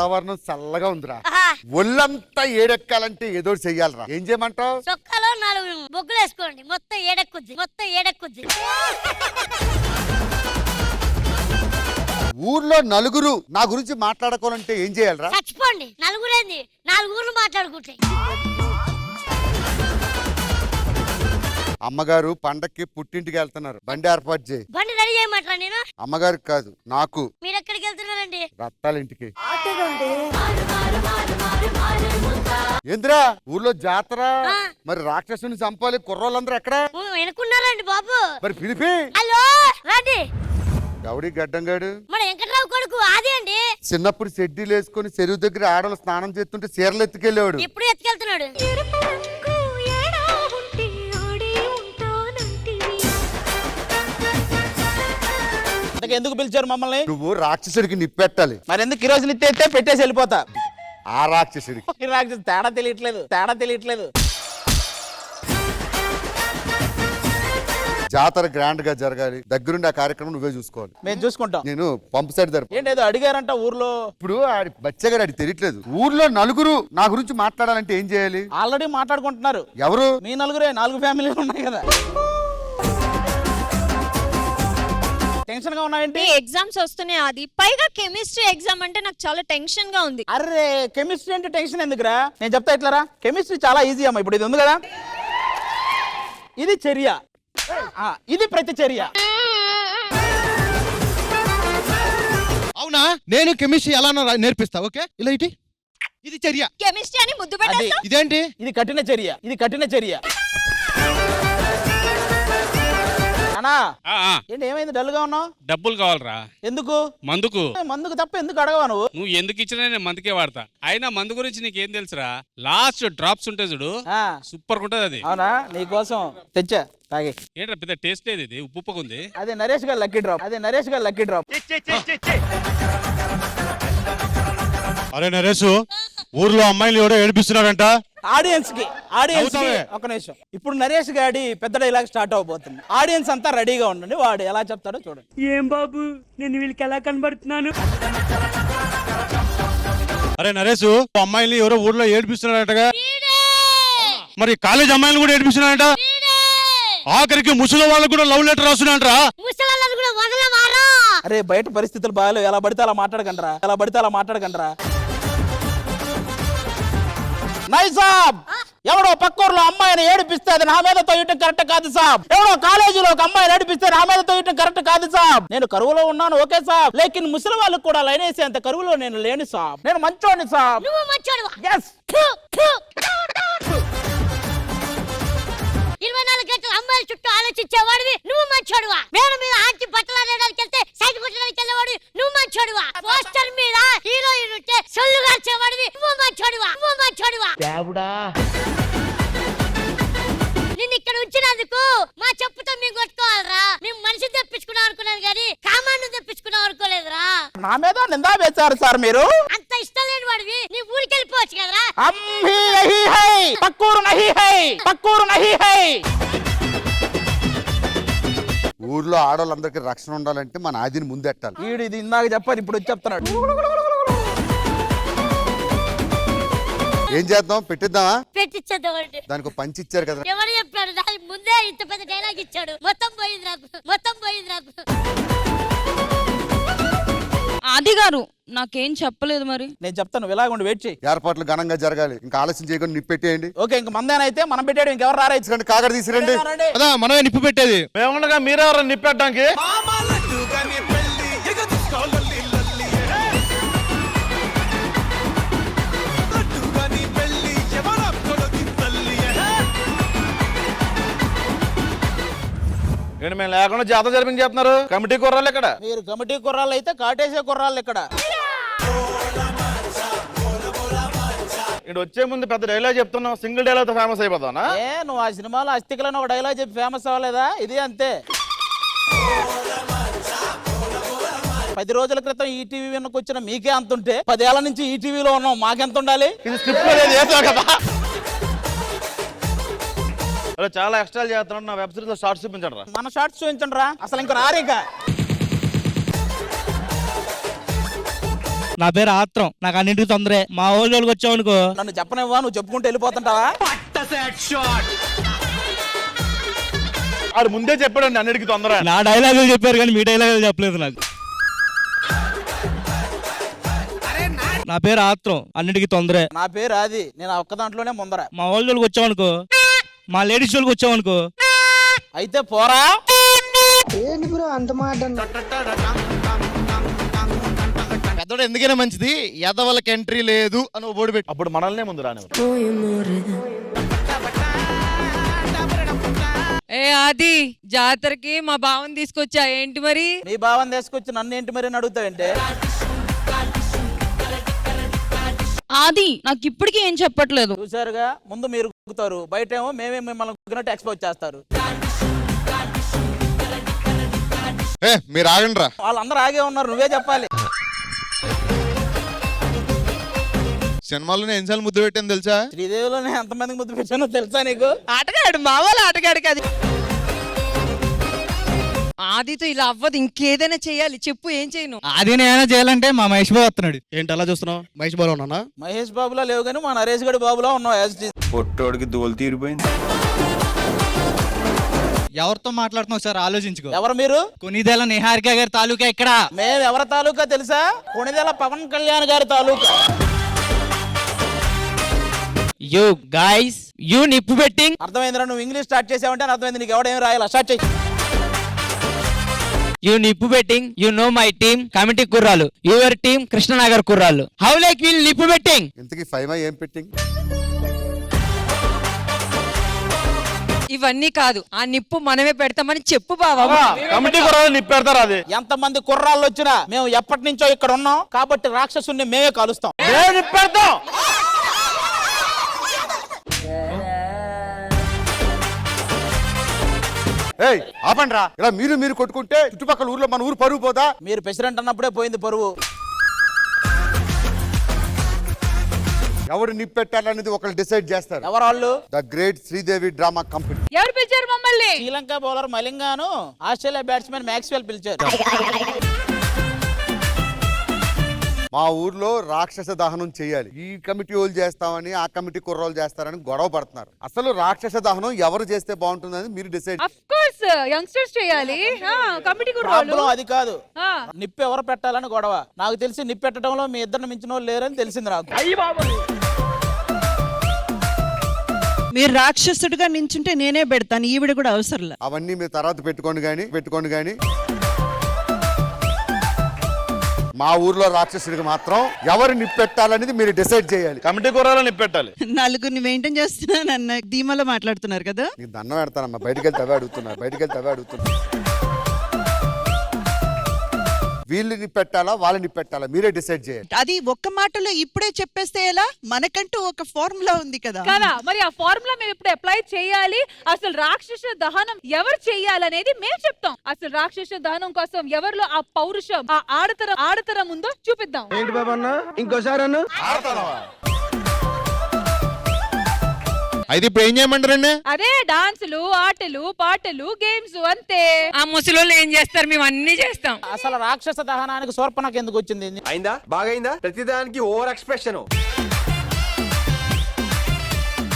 వాతావరణం చల్లగా ఉందిరా. ఒళ్ళంతా ఏడెక్కాలంటే ఏదో చెయ్యాలరా. ఏం చేయమంటావు? చొక్కాలో 4 బొగ్గులు వేసుకోండి, మొత్తం ఏడెక్కుద్ది. ఊర్లో నలుగురు నా గురించి మాట్లాడుకోవాలంటే ఏం చేయాలరా? చచ్చిపోండి. నలుగురేంది, 4 ఊర్లు మాట్లాడుకుంటాయి. అమ్మగారు పండక్కి పుట్టింటికి వెళ్తున్నారు, బండి ఏర్పాటు చేయి. బండి రెడీ చేయమంటారా? నేను అమ్మగారికి కాదు, నాకు. మీరు ఎక్కడికి వెళ్తున్నారండి? రత్తాలింటికి. ఏంద్రా ఊర్లో జాతర, మరి రాక్షసుని చంపాలి, కుర్రోళ్ళందరూ ఎక్కడ వెనుకున్నారండి బాబు. మరి పిలిపి. హలో రండి. ఎవడి గడ్డంగాడు? మన వెంకట్రావు కొడుకు ఆది అండి. చిన్నప్పుడు షెడ్డీలు వేసుకుని చెరువు దగ్గర ఆడలు స్నానం చేస్తుంటే చీరలు ఎత్తుకెళ్ళేవాడు. ఇప్పుడు ఎత్తుకెళ్తున్నాడు. ఎందుకు పిలిచారు మమ్మల్ని? నువ్వు రాక్షసుడికి నిప్పెట్టాలి. మరి ఎందుకు ఈ రోజు నిత్తేస్తే పెట్టేసి వెళ్ళిపోతా? ఆ రాక్షసుడికి రాక్షసు తేడా తెలియట్లేదు. జాతర గ్రాండ్ గా జరగాలి, దగ్గరుండి ఆ కార్యక్రమం నువ్వే చూసుకోవాలి. మేము చూసుకుంటాం. నేను పంపు సైడ్ జరుపు. ఏంటేదో అడిగారంట ఊర్లో. ఇప్పుడు ఆడి బచ్చగాడు ఆడి తెలియట్లేదు. ఊర్లో నలుగురు నా గురించి మాట్లాడాలంటే ఏం చేయాలి? ఆల్రెడీ మాట్లాడుకుంటున్నారు. ఎవరు? మీ నలుగురే, 4 ఫ్యామిలీలు ఉన్నాయి కదా. టెన్షన్ గా ఉన్నాయంటే ఎగ్జామ్స్ వస్తున్నాయి. అది పైగా కెమిస్ట్రీ ఎగ్జామ్ అంటే నాకు చాలా టెన్షన్ గా ఉంది. అరే కెమిస్ట్రీ అంటే టెన్షన్ ఎందుకురా? నేను చెప్తా ఇట్లారా. కెమిస్ట్రీ చాలా ఈజీ అమ్మా. ఇప్పుడు ఇది ఉంది కదా, ఇది చర్య, ఇది ప్రతిచర్య. అవునా? నేను కెమిస్ట్రీ ఎలా నేర్పిస్తా. ఓకే, ఇలా ఇటీ. ఇది చర్య. కెమిస్ట్రీ అని ముద్దు పెట్టేస్తా. ఇదేంటి? ఇది కఠిన చర్య. అన్నా ఏంటి ఏమైంది? డల్ గా ఉన్నావు? డబ్బులు కావాలరా. ఎందుకు? మందుకు తప్ప ఎందుకు అడగవా నువ్వు? నువ్వు ఎందుకు ఇచ్చినా నేను మందుకే వాడతా. అయినా మందు గురించి నీకేం తెలుసురా? లాస్ట్ డ్రాప్స్ ఉంటాయి చూడు, సూపర్ ఉంటది అది. అవునా? నీకోసం తెచ్చా, తాగి. ఏంట్రా పెద్ద టేస్ట్ లేదు, ఇది ఉప్పుకుంది. అదే నరేష్ గారు లక్కీ డ్రాప్. అరే నరేష్, ఊర్లో అమ్మాయిలు ఎవడో ఏడిపిస్తున్నారంట. ఆడియన్స్ కి ఒక నిమిషం. ఇప్పుడు నరేష్ గాడి పెద్ద డైలాగ్ స్టార్ట్ అవబోతుంది. ఆడియన్స్ అంతా రెడీగా ఉండండి, వాడు ఎలా చెప్తాడో చూడండి. ఏం బాబు, నేను వీళ్ళకి ఎలా కనబడుతున్నాను? అరే నరేష్, అమ్మాయిలు ఎవరో ఊర్లో ఏడిపిస్తున్నారంటగా. మరి కాలేజ్ అమ్మాయిలు కూడా ఏడిపిస్తున్నారంట. ఆఖరికి ముసలి వాళ్ళకు కూడా లవ్ లెటర్ రాస్తున్నారంటరా. అరే బయట పరిస్థితులు బాగాలేవు, ఎలా పడితే అలా మాట్లాడకండ్రా. నైసాబ్, ఎవడో పక్కూరులో అమ్మాయిని ఏడిపిస్తే అది నా మీద తోయటం కరెక్ట్ కాదు సాబ్. ఎవడో కాలేజీలో ఒక అమ్మాయిని ఏడిపిస్తే నా మీద తోయటం కరెక్ట్ కాదు సాబ్. నేను కరువులో ఉన్నాను ఓకే సాబ్, లేకిన్ ముసలి వాళ్ళకు కూడా లైన్ వేసే అంత కరువులో నేను లేను సాబ్. నేను మంచోని సాబ్. yes 24 గంటలు అమ్మాయిల చుట్టూ ఆలోచించేవాడివి నువ్వు మంచోడువా. మేడ మీద ఆంటీ బట్టలు ఆడడానికి వెళ్తే సైడ్ కొట్టడానికి వెళ్ళేవాడివి నువ్వు మంచోడువా. పోస్టర్ మీద హీరోయిన్ ఉంటే సొల్లు గార్చేవాడివి నువ్వు మంచోడువా. నిన్ను ఇక్కడ ఉంచినందుకు మా చెప్పుతో మేము కొట్టుకోవాలరా. మేము మనిషిని తెప్పించుకున్నాం అనుకున్నాను కానీ కామాన్ని తెప్పించుకున్నాం అనుకోలేదురా. నా మీద నిందా వేశారు సార్ మీరు. అంత ఇష్టం లేని వాడివి నీ ఊరికి వెళ్ళిపోవచ్చు కదరా. పక్కూరు నహీ హై. ఊర్లో ఆడవాళ్ళందరికీ రక్షణ ఉండాలంటే మన ఆదిని ముందెట్టాలి. వీడు ఇది ఇందాక చెప్పారు, ఇప్పుడు చెప్తున్నాడు. ఏం చేద్దాం? పెట్టిద్దామా? పెట్టించేద్దామండి. దానికి పంచి ఇచ్చారు కదా. ఎవరు చెప్పాడు? దాని ముందే ఇంత పెద్ద డైలాగ్ ఇచ్చాడు. మొత్తం పోయింది నాకు. ఆది గారు నాకేం చెప్పలేదు. మరి నేను చెప్తాను, ఇలాగ వెయిట్ చేయి. ఏర్పాట్లు ఘనంగా జరగాలి, ఇంకా ఆలస్యం చేయకుండా నిప్పెట్టేయండి. ఓకే, ఇంక మందేనైతే మనం పెట్టాడు, ఇంకెవరు రారా? కాగడ తీసిరండి. అదా మనమే నిప్పు పెట్టేది. మేముండగా మీరెవరు నిప్పెట్టడానికి? ఏంటి మేము లేకుండా జాతర జరిపించి చెప్తున్నారు? కమిటీ కుర్రాళ్ళు ఇక్కడ. మీరు కమిటీ కుర్రాళ్ళు అయితే కాటేసే కుర్రాళ్ళు ఇక్కడ. ఇటు వచ్చే ముందు పెద్ద డైలాగ్ చెప్తున్నావు, సింగిల్ డైలాగ్ తో ఫేమస్ అయిపోతానా? నువ్వు ఆ సినిమాలో అస్థికలను ఒక డైలాగ్ చెప్పి ఫేమస్ అవ్వలేదా? ఇది అంతే. 10 రోజుల క్రితం ఈటీవీ వెనక్కి వచ్చిన మీకే అంత ఉంటే 10 ఏళ్ల నుంచి ఈటీవీలో ఉన్నాం, మాకెంత ఉండాలి? ఇది స్క్రిప్ట్ కదా. చాలా ఎక్స్ట్రా చేస్తున్నాడు. నా వెబ్ సిరీస్ లో షార్ట్స్ చూపించండి రా. మన షార్ట్స్ చూపించండి రా. అసలు ఇంకా రారు. ఇంకా నా పేరు ఆత్రం, నాకు అన్నింటికి తొందరే. మా ఊళ్ళోకి వచ్చావు అనుకో, నన్ను చెప్పనివ్వా, నువ్వు చెప్పుకుంటూ వెళ్ళిపోతుంటావా? ఆడు ముందే చెప్పాడండి అన్నిటికీ తొందర. నా డైలాగులు చెప్పారు కానీ మీ డైలాగులు చెప్పలేదు నాకు. నా పేరు ఆత్రం, అన్నిటికీ తొందరే. నా పేరు అది, నేను ఒక్క దాంట్లోనే ముందర. మా ఊళ్ళోకి వచ్చావు అనుకో, మా లేడీస్ వాళ్ళకి వచ్చావు అనుకో, అయితే పోరా. పెద్దోడు ఎందుకైనా మంచిది, ఎదవలకి ఎంట్రీ లేదు అని ఓ బోర్డు పెట్టి. అప్పుడు మనల్నే ముందు రానివ్వరు. ఏ ఆది, జాతరకి మా బావని తీసుకొచ్చా, ఏంటి మరి? నీ భావం తీసుకొచ్చి నన్ను ఏంటి మరి అని అడుగుతావంటే? ఆది నాకు ఇప్పటికీ ఏం చెప్పట్లేదు. చూసారుగా, ముందు మీరు గుక్కుతారు, బయట ఏమో మేమే మిమ్మల్ని గుక్కినట్టు ఎక్స్పోజ్ చేస్తారు. మీరు ఆగండి రా. వాళ్ళందరూ ఆగే ఉన్నారు, నువ్వే చెప్పాలి. సినిమాలోనే ఎన్నిసార్లు ముద్దు పెట్టాను తెలుసా? శ్రీదేవిలోనే ఎంతమందికి ముద్దు పెట్టానో తెలుసా నీకు? ఆటగాడు, మా వాళ్ళ ఆటగాడు కాదు. ఆదితో ఇలా అవ్వదు, ఇంకేదైనా చేయాలి, చెప్పు, ఏం చేయను? అది నేనే చేయాలంటే మా మహేష్ బాబు వస్తున్నాడు. ఏంటి అలా చూస్తున్నావు? మహేష్ బాబు ఉన్నానా? మహేష్ బాబులో లేవు కానీ మా నరేష్ గడి బాబులో ఉన్నావు. పొట్టోడికి దోలు తీరిపోయింది. ఎవరితో మాట్లాడుతున్నావు సార్, ఆలోచించుకో. ఎవరు మీరు? కొనిదెల నిహారిక గారి తాలూకా ఇక్కడ. మేము ఎవరి తాలూకా తెలుసా? కొనిదెల పవన్ కళ్యాణ్ గారి తాలూకా. యు గైస్, యు నిప్పు బెట్టింగ్. అర్థమైందిరా? నువ్వు ఇంగ్లీష్ స్టార్ట్ చేసావంటే అర్థమైంది, నీకు ఎవడేం రాయాలి, స్టార్ట్ చేయి. యు నిప్పు betting, you know my team committee కుర్రాలు, యువర్ టీమ్ కృష్ణనగర్ కుర్రాలు. హౌ లైక్ విల్ నిప్పు బెట్టింగ్? ఇంతకీ 5 ఏం పెట్టింగ్? ఇవన్నీ కాదు, ఆ నిప్పు మనమే పెడతామని చెప్పు బావా. కమిటీ కూడా నిప్పెడతారు. అది ఎంత మంది కుర్రాళ్ళు వచ్చినా మేము ఎప్పటి నుంచో ఇక్కడ ఉన్నాం కాబట్టి రాక్షసుని మేమే కాలుస్తాం. నిప్పెడతాం. ఆపండి రా. ఇలా మీరు కొట్టుకుంటే చుట్టుపక్కల ఊర్లో మన ఊరు పరువు పోదా? మీరు ప్రెసిడెంట్ అన్నప్పుడే పోయింది పరువు. ఎవరు నిప్పెట్టాలనేది ఒకరు డిసైడ్ చేస్తారు. ఎవరు వాళ్ళు? The great Sridevi drama company. ఎవరు పిలిచారు మమ్మల్ని? శ్రీలంక బౌలర్ మలింగాను, ఆస్ట్రేలియా బ్యాట్స్మెన్ మ్యాక్స్వెల్ పిలిచారు. మా ఊర్లో రాక్షస దహనం చేయాలి, ఈ కమిటీ వాళ్ళు చేస్తామని ఆ కమిటీ కుర్రోళ్ళు చేస్తారని గొడవ పడుతున్నారు. అసలు రాక్షస దహనం ఎవరు చేస్తే బాగుంటుందని మీరు డిసైడ్. ఆఫ్ కోర్స్ యంగ్స్టర్స్ చేయాలి, కమిటీ ప్రాబ్లం అది కాదు, నిప్పు ఎవరు పెట్టాలని గొడవ. నాకు తెలిసి నిప్పు పెట్టడంలో మీ ఇద్దరిని మించిన వాళ్ళు లేరని తెలిసింది నాకు. మీరు రాక్షసుడిగా నించుంటే నేనే పెడతాను, ఈవిడ కూడా అవసరం. అవన్నీ మీరు తర్వాత పెట్టుకోండి గాని మా ఊర్లో రాక్షసుడికి మాత్రం ఎవరు నిప్పెట్టాలనేది మీరు డిసైడ్ చేయాలి. కమిటీ కూరలో నిప్పెట్టాలి. నలుగురిని మెయింటైన్ చేస్తున్నానన్న ధీమాలో మాట్లాడుతున్నారు కదా. నీకు దండం పెడతానమ్మా, బయటికి వెళ్తే అవే అడుగుతున్నారు. వీళ్ళని పెట్టాలా వాళ్ళని పెట్టాలా మీరే డిసైడ్ చేయాలి. అది ఒక్క మాటలో ఇప్పుడే చెప్పేస్తే ఎలా? మనకంటూ ఒక ఫార్ములా ఉంది కదా. మరి ఆ ఫార్ములా మేము ఇప్పుడు అప్లై చేయాలి. అసలు రాక్షస దహనం ఎవరు చేయాలనేది మేము చెప్తాం. అసలు రాక్షస దహనం కోసం ఎవరిలో ఆ పౌరుషం, ఆ ఆడతరం ఉందో చూపిద్దాం. ఏంటి బాబన్నా, ఇంకోసారి అన్న అయితే ఇప్పుడు ఏం చేయమంటారండి? అదే డాన్సులు, ఆటలు, పాటలు, గేమ్స్, అంతే. ఆ ముసలోళ్ళు ఏం చేస్తారు, మేము అన్ని చేస్తాం. అసలు రాక్షస దహనానికి శూర్పణఖ ఎందుకు వచ్చింది? అయిందా? బాగైందా? ప్రతిదానికి ఓవర్ ఎక్స్ప్రెషన్.